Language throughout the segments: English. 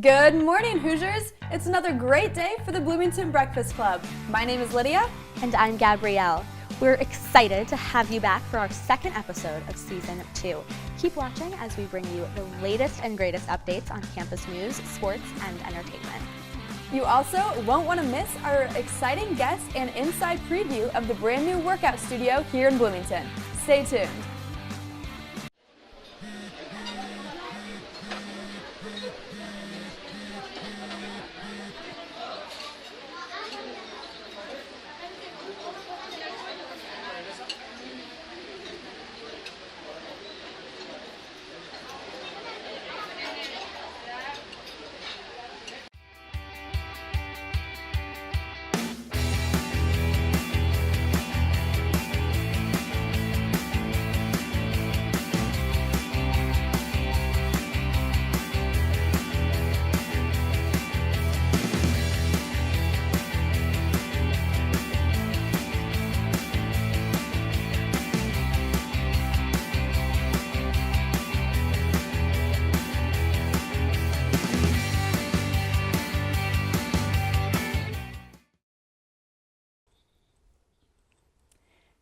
Good morning, Hoosiers! It's another great day for the Bloomington Breakfast Club. My name is Lydia. And I'm Gabrielle. We're excited to have you back for our second episode of Season 2. Keep watching as we bring you the latest and greatest updates on campus news, sports, and entertainment. You also won't want to miss our exciting guest and inside preview of the brand new workout studio here in Bloomington. Stay tuned.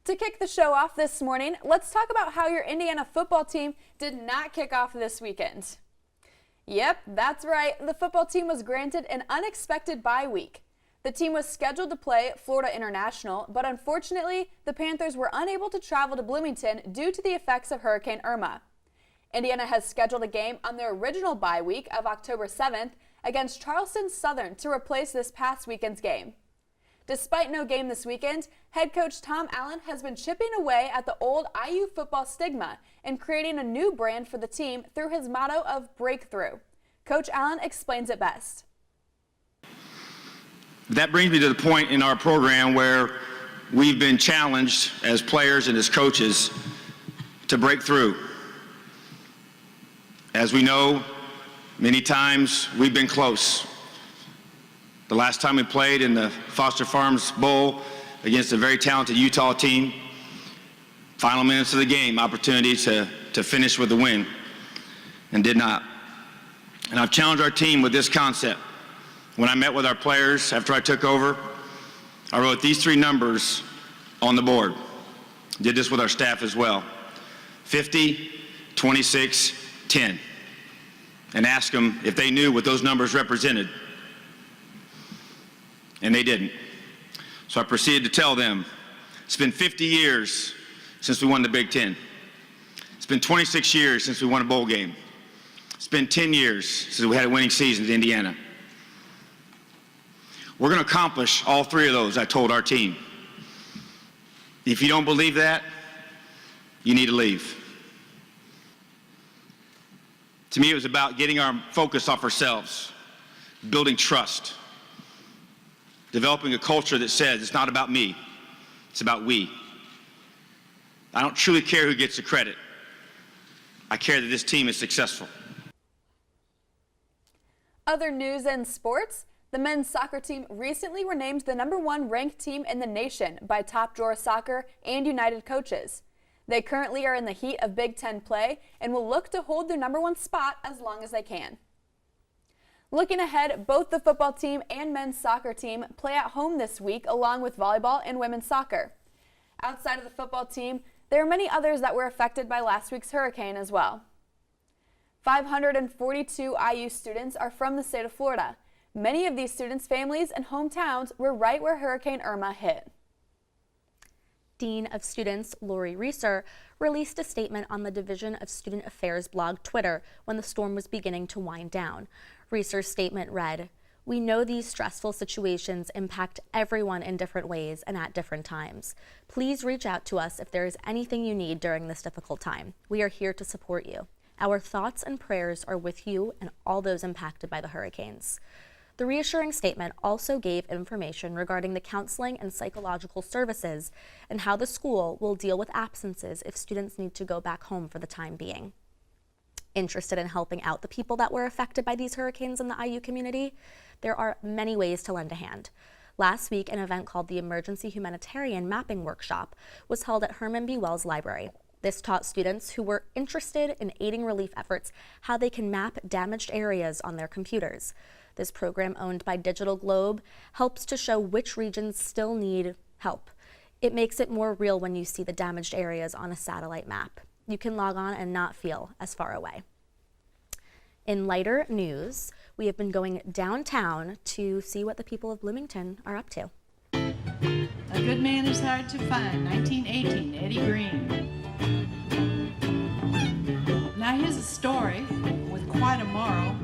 To kick the show off this morning, let's talk about how your Indiana football team did not kick off this weekend. Yep, that's right. The football team was granted an unexpected bye week. The team was scheduled to play Florida International, but unfortunately, the Panthers were unable to travel to Bloomington due to the effects of Hurricane Irma. Indiana has scheduled a game on their original bye week of October 7th against Charleston Southern to replace this past weekend's game. Despite no game this weekend, head coach Tom Allen has been chipping away at the old IU football stigma and creating a new brand for the team through his motto of breakthrough. Coach Allen explains it best. That brings me to the point in our program where we've been challenged as players and as coaches to break through. As we know, many times we've been close. The last time we played in the Foster Farms Bowl against a very talented Utah team, final minutes of the game, opportunity to finish with a win, and did not. And I've challenged our team with this concept. When I met with our players after I took over, I wrote these three numbers on the board. Did this with our staff as well. 50, 26, 10. And asked them if they knew what those numbers represented. And they didn't. So I proceeded to tell them, it's been 50 years since we won the Big Ten. It's been 26 years since we won a bowl game. It's been 10 years since we had a winning season at Indiana. We're going to accomplish all three of those, I told our team. If you don't believe that, you need to leave. To me, it was about getting our focus off ourselves, building trust, developing a culture that says it's not about me, it's about we. I don't truly care who gets the credit. I care that this team is successful. Other news and sports, the men's soccer team recently were named the #1 ranked team in the nation by Top Drawer Soccer and United Coaches. They currently are in the heat of Big Ten play and will look to hold their #1 spot as long as they can. Looking ahead, both the football team and men's soccer team play at home this week along with volleyball and women's soccer. Outside of the football team, there are many others that were affected by last week's hurricane as well. 542 IU students are from the state of Florida. Many of these students' families and hometowns were right where Hurricane Irma hit. Dean of Students Lori Reeser released a statement on the Division of Student Affairs blog Twitter when the storm was beginning to wind down. Reeser's statement read, "We know these stressful situations impact everyone in different ways and at different times. Please reach out to us if there is anything you need during this difficult time. We are here to support you. Our thoughts and prayers are with you and all those impacted by the hurricanes." The reassuring statement also gave information regarding the counseling and psychological services and how the school will deal with absences if students need to go back home for the time being. Interested in helping out the people that were affected by these hurricanes in the IU community? There are many ways to lend a hand. Last week, an event called the Emergency Humanitarian Mapping Workshop was held at Herman B. Wells Library. This taught students who were interested in aiding relief efforts how they can map damaged areas on their computers. This program, owned by Digital Globe, helps to show which regions still need help. It makes it more real when you see the damaged areas on a satellite map. You can log on and not feel as far away. In lighter news, we have been going downtown to see what the people of Bloomington are up to. A good man is hard to find, 1918, Eddie Green. Now here's a story with quite a moral,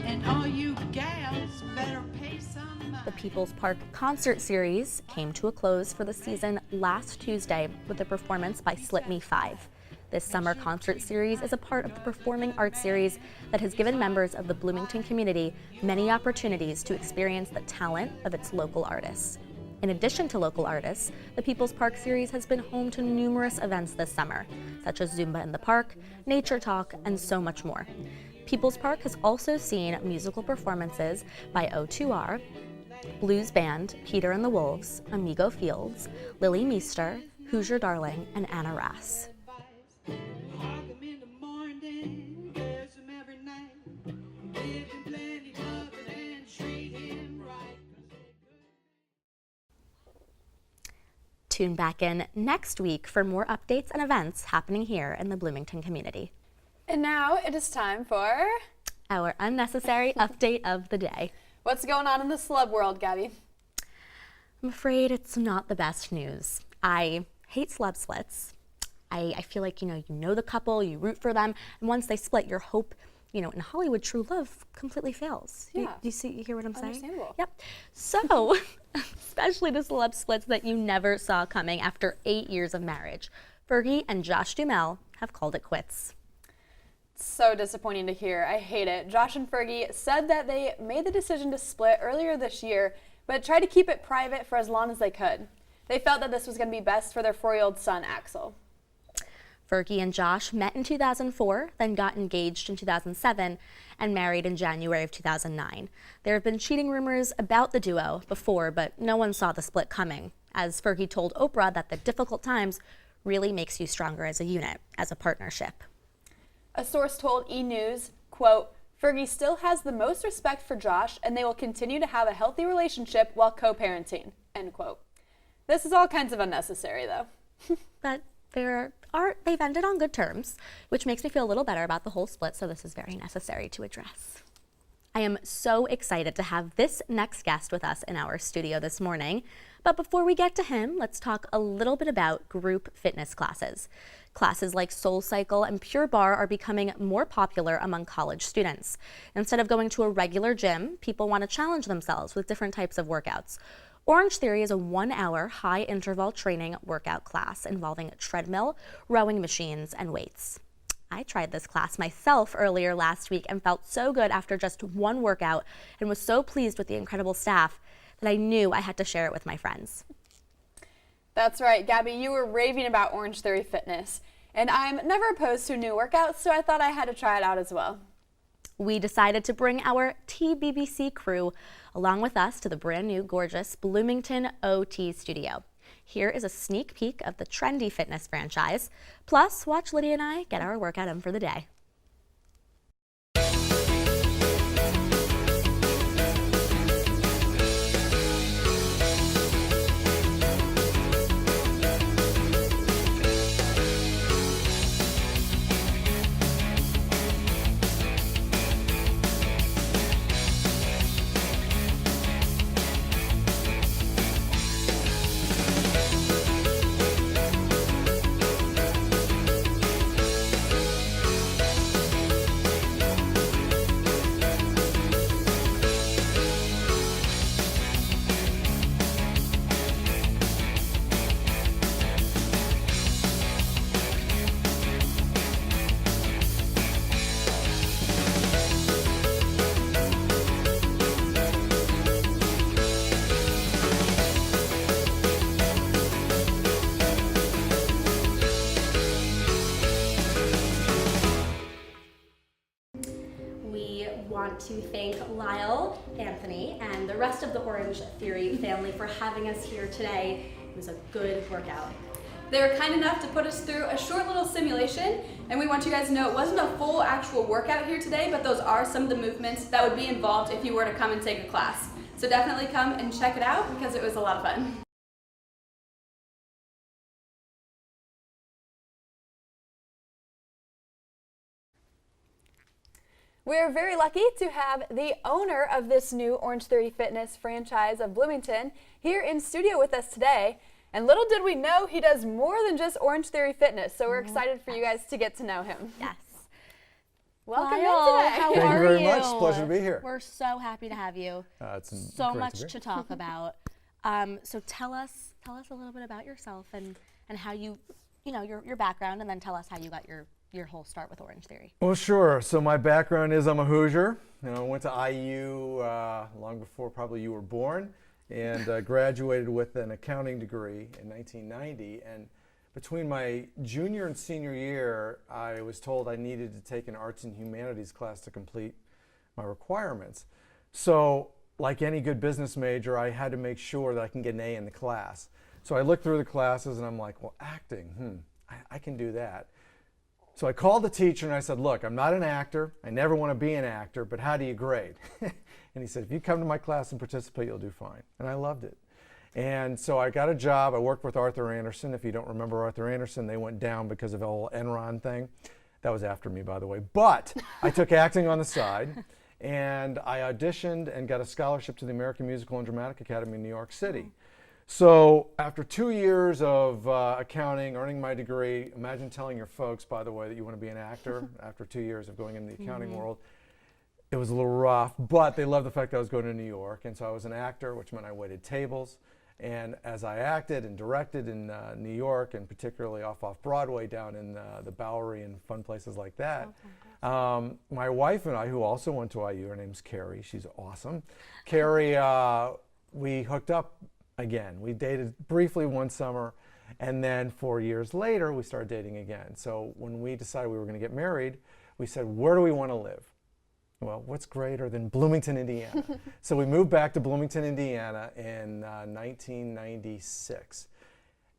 and all you gals better pay some mind. The People's Park concert series came to a close for the season last Tuesday with a performance by Slip Me 5. This summer concert series is a part of the performing arts series that has given members of the Bloomington community many opportunities to experience the talent of its local artists. In addition to local artists, the People's Park series has been home to numerous events this summer, such as Zumba in the Park, Nature Talk, and so much more. People's Park has also seen musical performances by O2R, blues band Peter and the Wolves, Amigo Fields, Lily Meester, Hoosier Darling, and Anna Rass. Tune back in next week for more updates and events happening here in the Bloomington community. And now it is time for Our unnecessary update of the day. what's going on in the celeb world, Gabby. I'm afraid it's not the best news. I hate celeb splits. I feel like, you know the couple, you root for them, and once they split, your hope, in Hollywood, true love completely fails. Yeah. You hear what I'm saying? Understandable. Yep. So, especially the celeb splits that you never saw coming after 8 years of marriage. Fergie and Josh Duhamel have called it quits. So disappointing to hear. I hate it. Josh and Fergie said that they made the decision to split earlier this year, but tried to keep it private for as long as they could. They felt that this was going to be best for their 4-year-old son, Axel. Fergie and Josh met in 2004, then got engaged in 2007, and married in January of 2009. There have been cheating rumors about the duo before, but no one saw the split coming, as Fergie told Oprah that the difficult times really makes you stronger as a unit, as a partnership. A source told E! News, quote, Fergie still has the most respect for Josh, and they will continue to have a healthy relationship while co-parenting, end quote. This is all kinds of unnecessary, though. But they've ended on good terms, which makes me feel a little better about the whole split, so this is very necessary to address. I am so excited to have this next guest with us in our studio this morning. But before we get to him, let's talk a little bit about group fitness classes. Classes like SoulCycle and Pure Barre are becoming more popular among college students. Instead of going to a regular gym, people want to challenge themselves with different types of workouts. Orange Theory is a 1-hour high-interval training workout class involving a treadmill, rowing machines, and weights. I tried this class myself earlier last week and felt so good after just one workout and was so pleased with the incredible staff that I knew I had to share it with my friends. That's right, Gabby, you were raving about Orange Theory Fitness. And I'm never opposed to new workouts, so I thought I had to try it out as well. We decided to bring our TBBC crew along with us to the brand new gorgeous Bloomington OT studio. Here is a sneak peek of the trendy fitness franchise. Plus, watch Lydia and I get our workout in for the day. To thank Lyle, Anthony, and the rest of the Orange Theory family for having us here today. It was a good workout. They were kind enough to put us through a short little simulation, and we want you guys to know it wasn't a full actual workout here today, but those are some of the movements that would be involved if you were to come and take a class. So definitely come and check it out because it was a lot of fun. We're very lucky to have the owner of this new Orange Theory Fitness franchise of Bloomington here in studio with us today. And little did we know he does more than just Orange Theory Fitness, so we're excited for you guys to get to know him. Yes. Welcome in Lyle, today. how Thank are you very much. It's a pleasure to be here. We're so happy to have you. It's So great much to be to here. talk about. So tell us a little bit about yourself and how you know, your background, and then tell us how you got your whole start with Orange Theory. Well, sure. So my background is I'm a Hoosier. You know, I went to IU long before probably you were born, and graduated with an accounting degree in 1990. And between my junior and senior year, I was told I needed to take an arts and humanities class to complete my requirements. So, like any good business major, I had to make sure that I can get an A in the class. So I looked through the classes and I'm like, well, acting, I can do that. So I called the teacher and I said, look, I'm not an actor. I never want to be an actor, but how do you grade? And he said, if you come to my class and participate, you'll do fine. And I loved it. And so I got a job. I worked with Arthur Anderson. If you don't remember Arthur Anderson, they went down because of the whole Enron thing. That was after me, by the way. But I took acting on the side, and I auditioned and got a scholarship to the American Musical and Dramatic Academy in New York City. So after 2 years of accounting, earning my degree, imagine telling your folks, by the way, that you want to be an actor after 2 years of going into the accounting world. It was a little rough, but they loved the fact that I was going to New York. And so I was an actor, which meant I waited tables. And as I acted and directed in New York, and particularly off Broadway down in the Bowery and fun places like that, my wife and I, who also went to IU, her name's Carrie, she's awesome. Carrie, we hooked up again. We dated briefly one summer, and then 4 years later, we started dating again. So when we decided we were going to get married, we said, where do we want to live? Well, what's greater than Bloomington, Indiana? So we moved back to Bloomington, Indiana in 1996.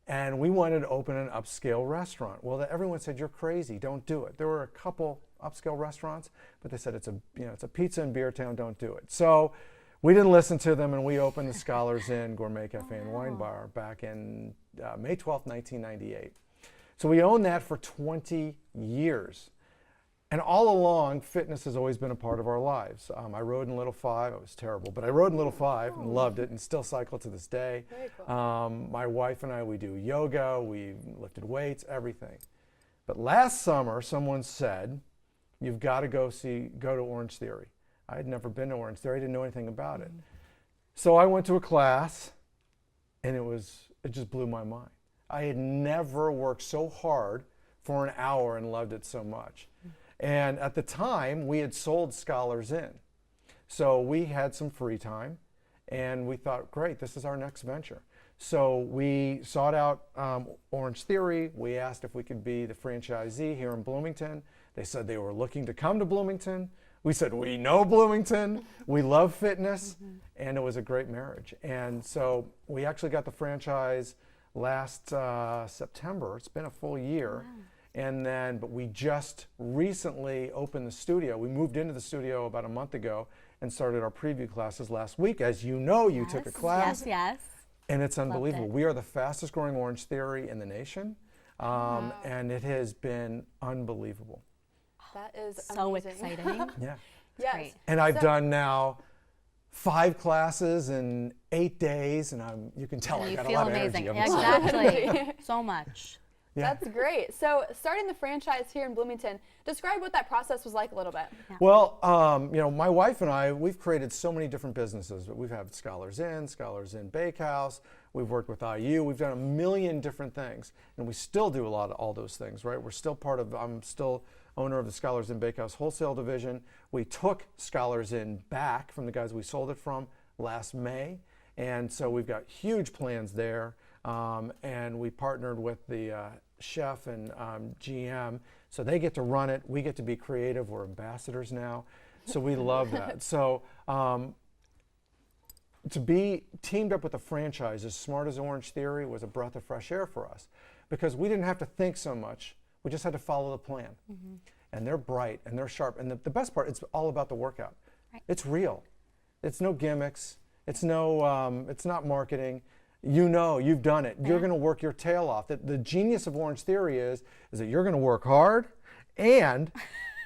And we wanted to open an upscale restaurant. Well, everyone said, you're crazy, don't do it. There were a couple upscale restaurants, but they said, it's a pizza and beer town, don't do it. So we didn't listen to them, and we opened the Scholars Inn Gourmet Cafe and Wine Bar back in May 12th, 1998. So we owned that for 20 years. And all along, fitness has always been a part of our lives. I rode in Little Five. I was terrible, but I rode in Little Five and loved it, and still cycle to this day. Very cool. My wife and I, we do yoga, we lifted weights, everything. But last summer, someone said, you've got to go to Orange Theory. I had never been to Orange Theory. I didn't know anything about it. So I went to a class, and it just blew my mind. I had never worked so hard for an hour and loved it so much. And at the time, we had sold Scholars Inn. So we had some free time, and we thought, great, this is our next venture. So we sought out Orange Theory. We asked if we could be the franchisee here in Bloomington. They said they were looking to come to Bloomington. We said, we know Bloomington, we love fitness, and it was a great marriage. And so we actually got the franchise last September. It's been a full year. Wow. But we just recently opened the studio. We moved into the studio about a month ago and started our preview classes last week. As you know, you took a class. Yes. And it's unbelievable. it. We are the fastest growing Orange Theory in the nation. And it has been unbelievable. That is So amazing. exciting. Yeah. Yes. Great. And I've done now 5 classes in 8 days, and you can tell And I you got a feel lot amazing. of Yeah, energy. exactly. So much. Yeah. That's great. So starting the franchise here in Bloomington, describe what that process was like a little bit. Well, my wife and I, we've created so many different businesses. We've had Scholars Inn Bakehouse. We've worked with IU. We've done a million different things, and we still do all those things, right? We're still I'm still owner of the Scholars Inn Bakehouse wholesale division. We took Scholars Inn back from the guys we sold it from last May, and so we've got huge plans there. And we partnered with the chef and GM, so they get to run it. We get to be creative. We're ambassadors now, so we love that. So to be teamed up with a franchise as smart as Orange Theory was a breath of fresh air for us. because we didn't have to think so much. We just had to follow the plan. And they're bright and they're sharp. And the best part, it's all about the workout. Right. It's real. It's no gimmicks. It's no, it's not marketing. You know, you've done it. You're going to work your tail off. The genius of Orange Theory is that you're going to work hard and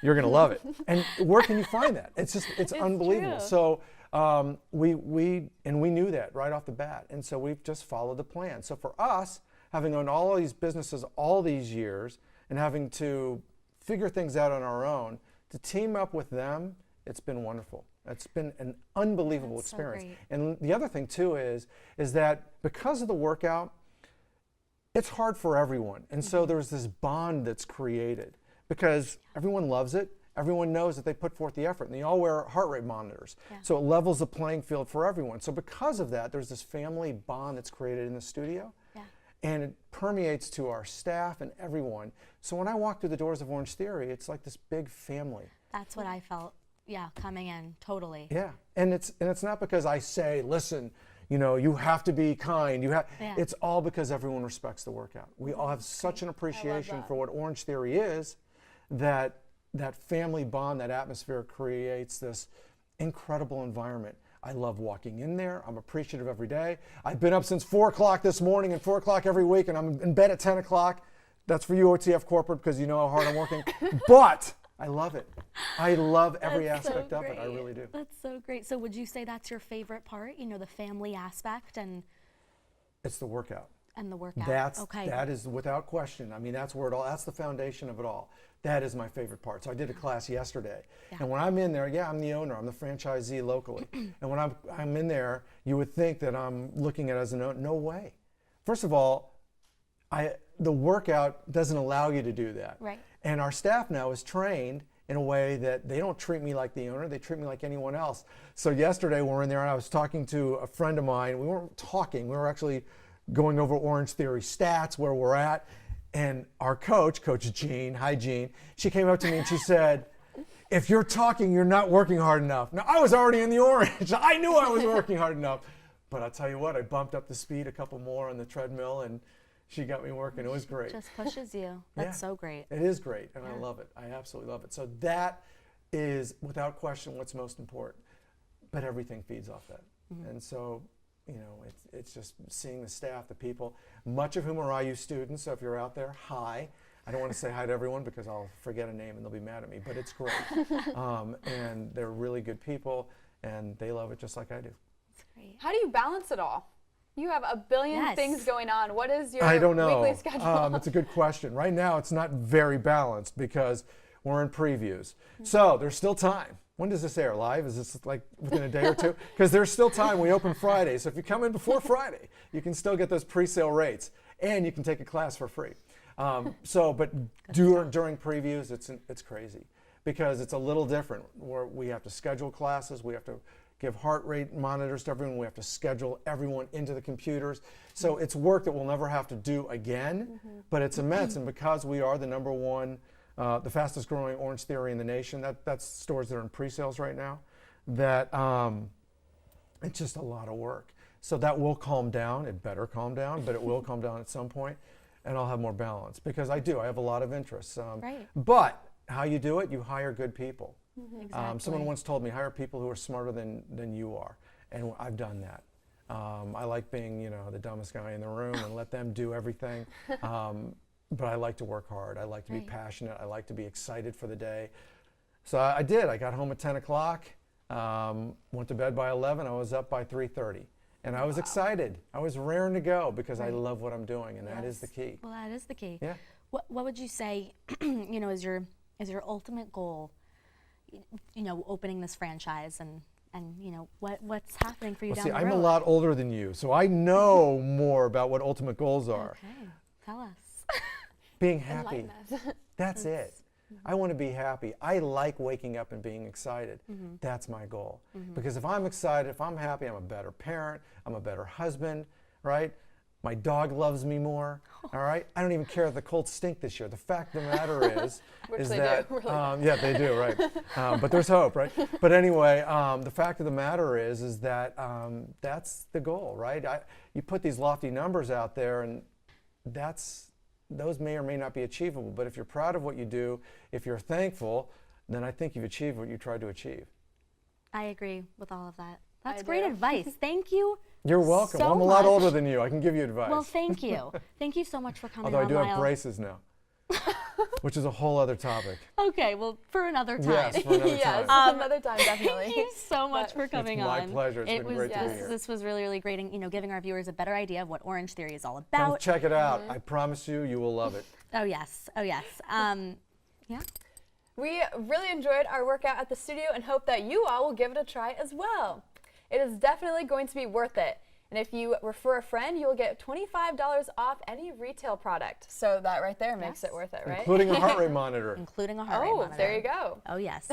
you're going to love it. And where can you find that? It's just, it's unbelievable. True. So we knew that right off the bat. And so we've just followed the plan. So for us, having owned all of these businesses all these years and having to figure things out on our own, to team up with them, it's been wonderful. It's been an unbelievable That's so experience. great. And the other thing too is that because of the workout, it's hard for everyone. And so there's this bond that's created because everyone loves it. Everyone knows that they put forth the effort, and they all wear heart rate monitors. Yeah. So it levels the playing field for everyone. So because of that, there's this family bond that's created in the studio. Yeah. And it permeates to our staff and everyone. So when I walk through the doors of Orange Theory, it's like this big family. That's what I felt, yeah, coming in, totally. Yeah, and it's not because I say, listen, you know, you have to be kind. Yeah. It's all because everyone respects the workout. We all have such an appreciation that. for what Orange Theory is, that family bond, that atmosphere creates this incredible environment. I love walking in there. I'm appreciative every day. I've been up since 4 o'clock this morning and 4 o'clock every week, and I'm in bed at 10 o'clock. That's for you, OTF Corporate, because you know how hard I'm working. But I love it. I love every That's so aspect of it. I great. really do. That's so great. So would you say that's your favorite part, you know, the family aspect and It's the workout. the workout? That is without question. I mean, that's where it all, that's the foundation of it all. That is my favorite part. So I did a class yesterday. Yeah. And when I'm in there, yeah, I'm the owner, I'm the franchisee locally. And when I'm in there, you would think that I'm looking at it as an owner. No way. First of all, the workout doesn't allow you to do that. Right. And our staff now is trained in a way that they don't treat me like the owner, they treat me like anyone else. So yesterday when we were in there and I was talking to a friend of mine, we weren't talking, we were actually going over Orange Theory stats, where we're at, and our coach, Coach Jean, hi Jean, she came up to me and she said, if you're talking, you're not working hard enough. Now I was already in the orange, I knew I was working hard enough, but I'll tell you what, I bumped up the speed a couple more on the treadmill and she got me working. It was great. Just pushes you. That's Yeah. so great. It is great, and I love it. I absolutely love it. So that is, without question, what's most important. But everything feeds off that. And so, you know, it's just seeing the staff, the people, much of whom are IU students. So if you're out there, hi. I don't want to say hi to everyone because I'll forget a name and they'll be mad at me, but it's great. And they're really good people, and they love it just like I do. That's great. How do you balance it all? You have a billion Yes. things going on. What is your I don't know. weekly schedule? It's a good question. Right now, it's not very balanced because we're in previews. So there's still time. When does this air? Live? Is this like within a day or two? Because there's still time. We open Friday. So if you come in before Friday, you can still get those pre-sale rates, and you can take a class for free. But during previews, it's crazy because it's a little different. Where we have to schedule classes. We have to give heart rate monitors to everyone. We have to schedule everyone into the computers. So it's work that we'll never have to do again, but it's immense. And because we are the number one, the fastest growing Orange Theory in the nation, that's stores that are in pre-sales right now, that it's just a lot of work. So that will calm down. It better calm down, but it will calm down at some point, and I'll have more balance because I have a lot of interests. Right. But how you do it, you hire good people. Exactly. Someone once told me, hire people who are smarter than you are, and I've done that. I like being, you know, the dumbest guy in the room and let them do everything. But I like to work hard. I like to be passionate. I like to be excited for the day. So I did. I got home at 10 o'clock, went to bed by 11. I was up by 3:30, and I was excited. I was raring to go because I love what I'm doing, and that is the key. Well, that is the key. Yeah. What would you say, you know, is your ultimate goal? You know, opening this franchise and you know what's happening for you Well, down see, the I'm road? a lot older than you, so I know more about what ultimate goals are. Okay, tell us. Being happy. Enlighten us. That's it. I want to be happy. I like waking up and being excited. That's my goal. Because if I'm excited, if I'm happy, I'm a better parent, I'm a better husband, right? My dog loves me more, all right? I don't even care if the Colts stink this year. The fact of the matter is, Which they that, do, really. yeah, they do, right? But there's hope, right? But anyway, the fact of the matter is that that's the goal, right? You put these lofty numbers out there, and that's those may or may not be achievable. But if you're proud of what you do, if you're thankful, then I think you've achieved what you tried to achieve. I agree with all of that. I That's great do. advice. Thank you. You're welcome. so I'm a lot much. older than you. I can give you advice. Well, thank you. Thank you so much for coming Although I on, do have Lyle. braces now, which is a whole other topic. Okay, well, for another time. Yes, for another Yes, time. another time, definitely. Thank you so much for coming my on. pleasure. It's been great to be here. This was really, really great, and giving our viewers a better idea of what Orange Theory is all Come about. check it out. I promise you, you will love it. Oh yes, oh yes. Yeah. We really enjoyed our workout at the studio and hope that you all will give it a try as well. It is definitely going to be worth it. And if you refer a friend, you'll get $25 off any retail product. So that right there makes it worth it, right? Including a heart rate monitor. Including a heart rate Oh, monitor. there you go. Oh yes.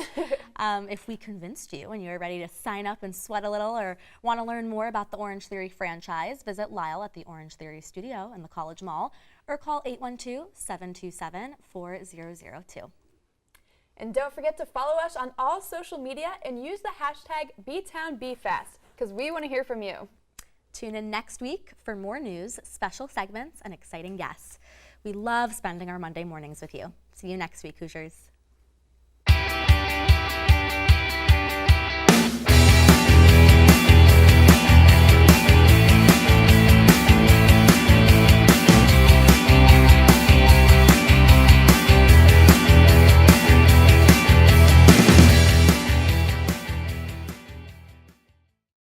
If we convinced you and you're ready to sign up and sweat a little or want to learn more about the Orange Theory franchise, visit Lyle at the Orange Theory studio in the College Mall or call 812-727-4002. And don't forget to follow us on all social media and use the hashtag BTownBFast because we want to hear from you. Tune in next week for more news, special segments, and exciting guests. We love spending our Monday mornings with you. See you next week, Hoosiers.